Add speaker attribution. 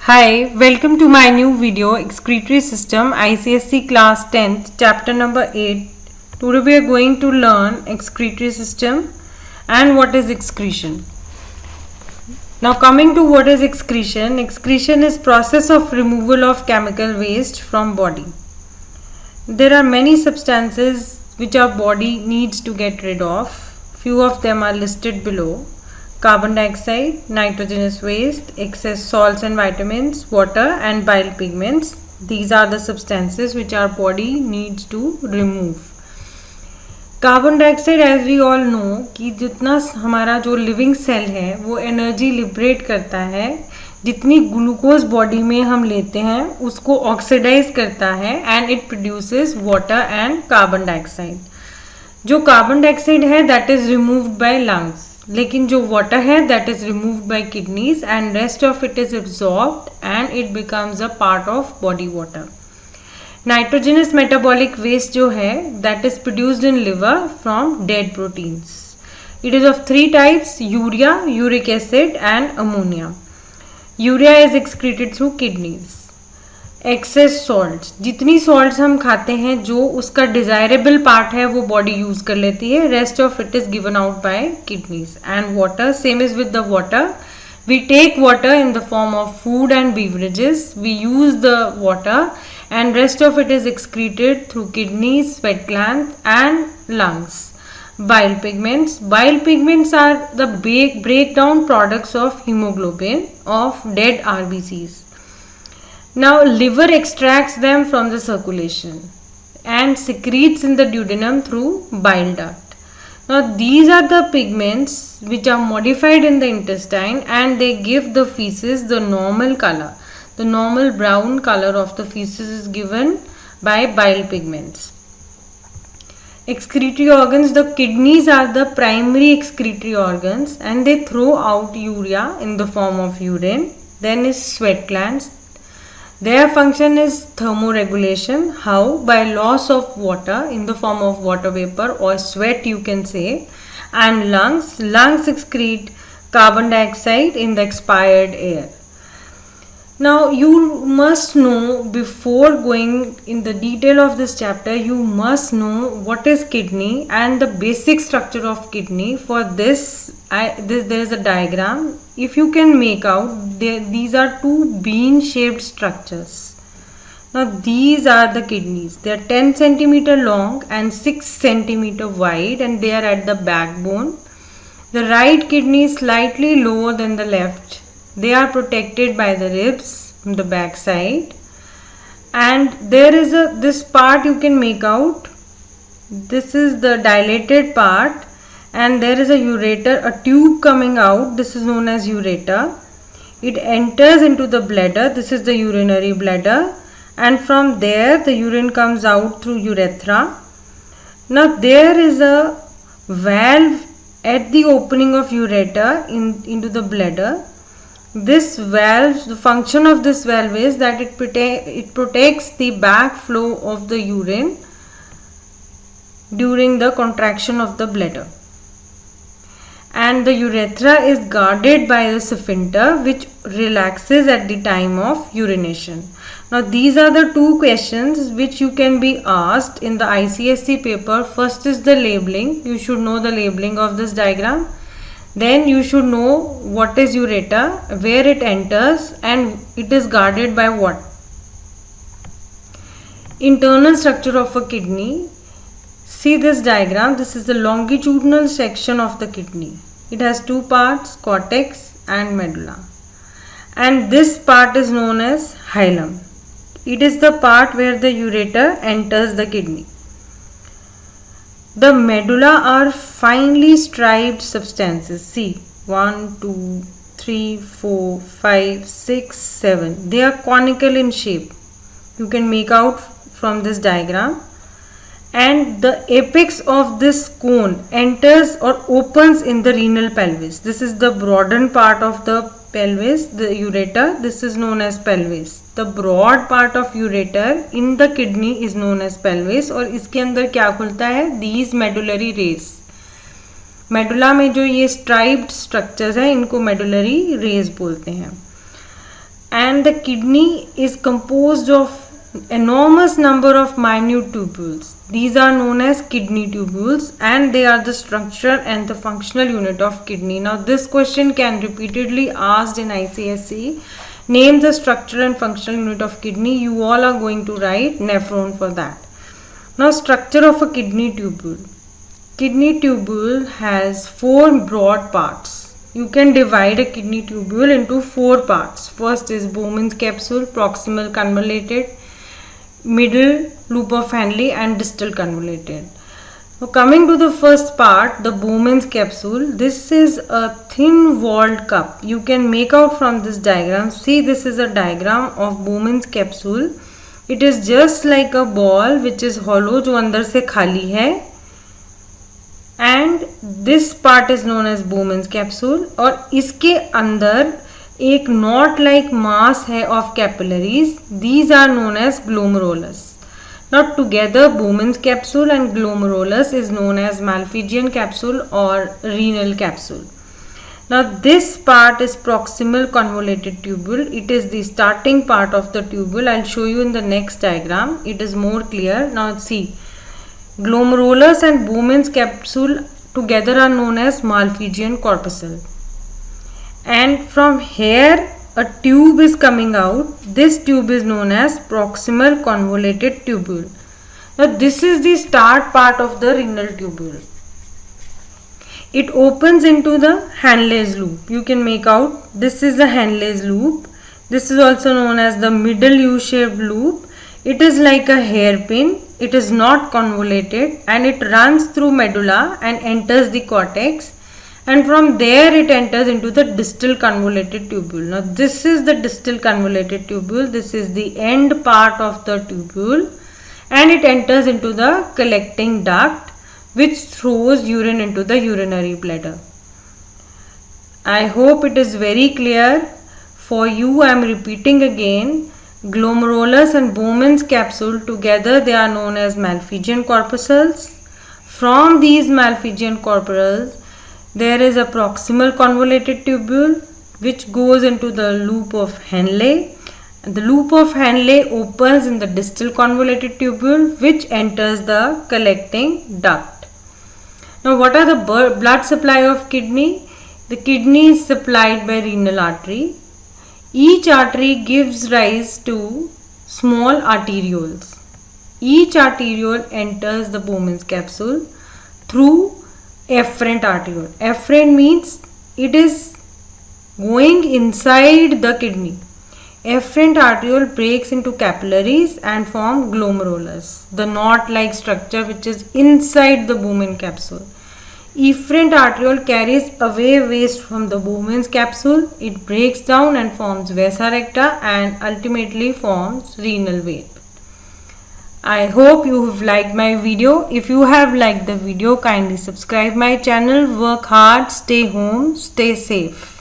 Speaker 1: Hi, welcome to my new video Excretory System ICSE class 10th chapter number 8. Today we are going to learn excretory system and what is excretion. Now coming to what is excretion, excretion is process of removal of chemical waste from body. There are many substances which our body needs to get rid of. Few of them are listed below. Carbon dioxide, nitrogenous waste, excess salts and vitamins, water and bile pigments. These are the substances which our body needs to remove. Carbon dioxide as we all know कि जितना हमारा जो living cell है वो energy liberate करता है, जितनी glucose body में हम लेते हैं उसको ऑक्सीडाइज करता है and it produces water and carbon dioxide. जो कार्बन डाइऑक्साइड है that is removed by lungs, लेकिन जो वाटर है that is removed by kidneys and rest of it is absorbed and it becomes a part of body water. Nitrogenous metabolic waste जो है that is produced in liver from dead proteins. It is of 3 types: urea, uric acid and ammonia. Urea is excreted through kidneys. Access salts, जितनी salts हम खाते हैं जो उसका desirable part है वो बॉडी यूज कर लेती है, rest of it is given out by kidneys. And water, same is with the water. We take water in the form of food and beverages. We use the water and rest of it is excreted through kidneys, sweat glands and lungs. Bile pigments are the breakdown products of hemoglobin of dead RBCs. Now liver extracts them from the circulation and secretes in the duodenum through bile duct. Now these are the pigments which are modified in the intestine and they give the feces the normal color. The normal brown color of the feces is given by bile pigments. Excretory organs, the kidneys are the primary excretory organs and they throw out urea in the form of urine. Then is sweat glands. Their function is thermoregulation. How? By loss of water in the form of water vapor or sweat you can say. And lungs excrete carbon dioxide in the expired air. Now you must know, before going in the detail of this chapter, you must know what is kidney and the basic structure of kidney. For this there is a diagram. If you can make out, these are 2 bean shaped structures. Now these are the kidneys. They are 10 centimeter long and 6 centimeter wide and they are at the backbone. The right kidney is slightly lower than the left. They are protected by the ribs from the back side, and there is this part you can make out. This is the dilated part and there is a ureter, a tube coming out. This is known as ureter. It enters into the bladder. This is the urinary bladder, and from there the urine comes out through urethra. Now there is a valve at the opening of ureter into the bladder. This valve, the function of this valve is that it protects the backflow of the urine during the contraction of the bladder. And the urethra is guarded by the sphincter which relaxes at the time of urination. Now these are the 2 questions which you can be asked in the ICSE paper. First is the labeling. You should know the labeling of this diagram. Then you should know what is ureter, where it enters and it is guarded by what. Internal structure of a kidney. See this diagram. This is the longitudinal section of the kidney. It has 2 parts, cortex and medulla. And this part is known as hilum. It is the part where the ureter enters the kidney. The medulla are finely striped substances. See, 1, 2, 3, 4, 5, 6, 7. They are conical in shape. You can make out from this diagram. And the apex of this cone enters or opens in the renal pelvis. This is the broadened part of the pelvis, the ureter. This is known as pelvis. The broad part of ureter in the kidney is known as pelvis. और इसके अंदर क्या खुलता है? These medullary rays. Medulla में जो ये striped structures हैं इनको मेडुलरी रेज बोलते हैं. and the kidney is composed of enormous number of minute tubules. These are known as kidney tubules, and they are the structure and the functional unit of kidney. Now this question can repeatedly asked in ICSE. Name the structure and functional unit of kidney. You all are going to write nephron for that. Now structure of a kidney tubule. Kidney tubule has 4 broad parts. You can divide a kidney tubule into 4 parts. First is Bowman's capsule, proximal convoluted, middle loop of Henle, and distal convoluted. Now coming to the first part, the Bowman's capsule. This is a thin walled cup. You can make out from this diagram. See, this is a diagram of Bowman's capsule. It is just like a ball which is hollow, जो अंदर से खाली है. And this part is known as Bowman's capsule. और इसके अंदर एक knot like mass है of capillaries. These are known as glomerulus. Now together Bowman's capsule and glomerulus is known as Malpighian capsule or renal capsule. Now this part is proximal convoluted tubule. It is the starting part of the tubule. I'll show you in the next diagram. It is more clear. Now see, glomerulus and Bowman's capsule together are known as Malpighian corpuscle. And from here a tube is coming out. This tube is known as proximal convoluted tubule. Now this is the start part of the renal tubule. It opens into the Henle's loop. You can make out this is the Henle's loop. This is also known as the middle U-shaped loop. It is like a hairpin. It is not convoluted and it runs through medulla and enters the cortex. And from there it enters into the distal convoluted tubule. Now this is the distal convoluted tubule. This is the end part of the tubule and it enters into the collecting duct which throws urine into the urinary bladder. I hope it is very clear. For you I am repeating again. Glomerulus and Bowman's capsule together they are known as Malpighian corpuscles. From these Malpighian corpuscles there is a proximal convoluted tubule which goes into the loop of Henle. The loop of Henle opens in the distal convoluted tubule which enters the collecting duct. Now what are the blood supply of kidney? The kidney is supplied by renal artery. Each artery gives rise to small arterioles. Each arteriole enters the Bowman's capsule through efferent arteriole. Efferent means it is going inside the kidney. Efferent arteriole breaks into capillaries and form glomerulus, the knot-like structure which is inside the Bowman capsule. Efferent arteriole carries away waste from the Bowman's capsule. It breaks down and forms vasa recta and ultimately forms renal vein. I hope you have liked my video. If you have liked the video, kindly subscribe my channel. Work hard, stay home, stay safe.